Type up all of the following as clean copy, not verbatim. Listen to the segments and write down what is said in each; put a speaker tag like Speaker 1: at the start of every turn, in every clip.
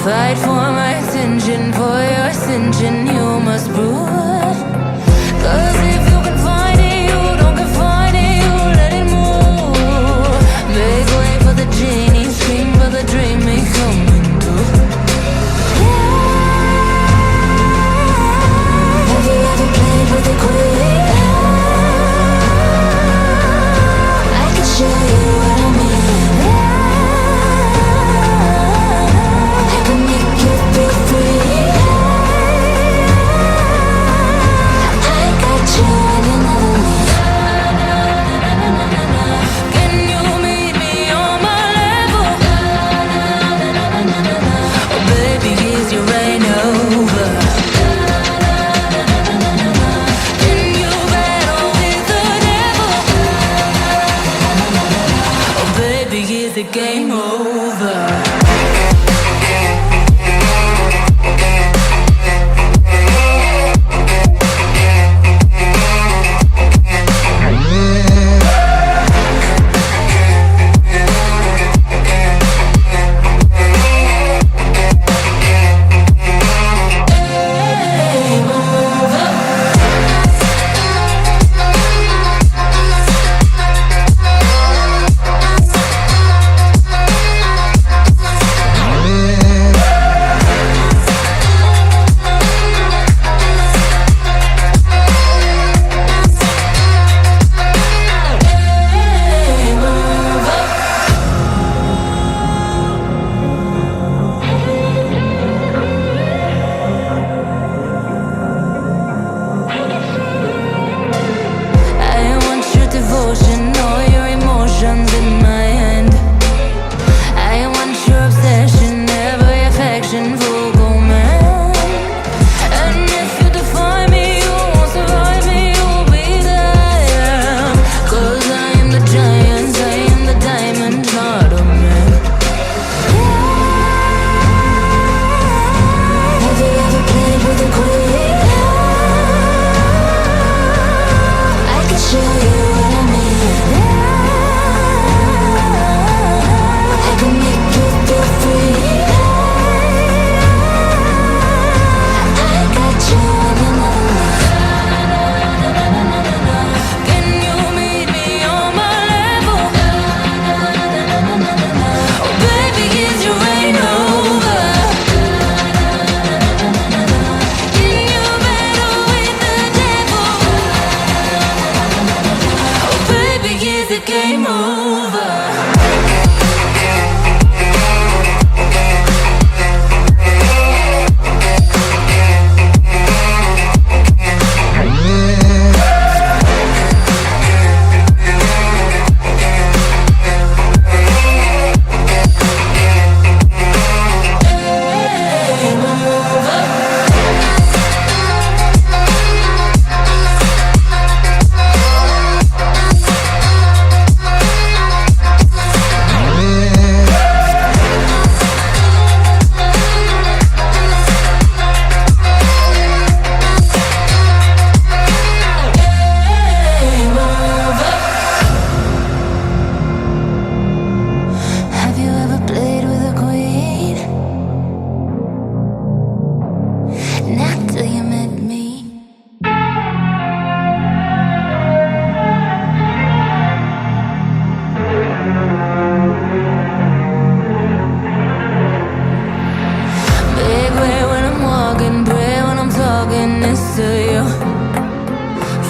Speaker 1: Fight for my attention, for your ascension, you must prove. Cause if you can find it, you don't confine it, you let it move. Make way for the genie, scream for the dream, it coming through. Have you ever played with a queen? I can show you what I mean. I can make you feel free. I got you and you never leave. Can you meet me on my level? Oh baby, is your reign over? Can you battle with the devil? Oh baby, is the game over?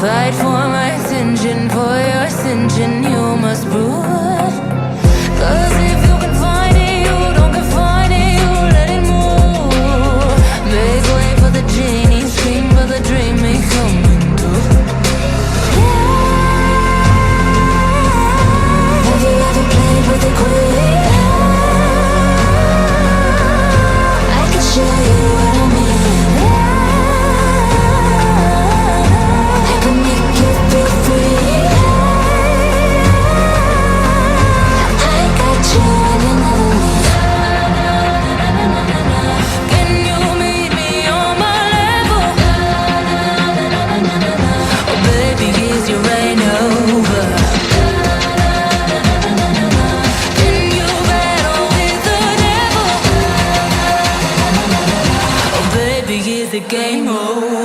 Speaker 1: Fight for my attention, for your ascension, you must prove. Cause if you can find it, you don't confine it, you let it move. Make way for the genie, scream for the dream, it coming through. Have you ever played with a queen? I can show you what I mean. I can make you feel free. the game over.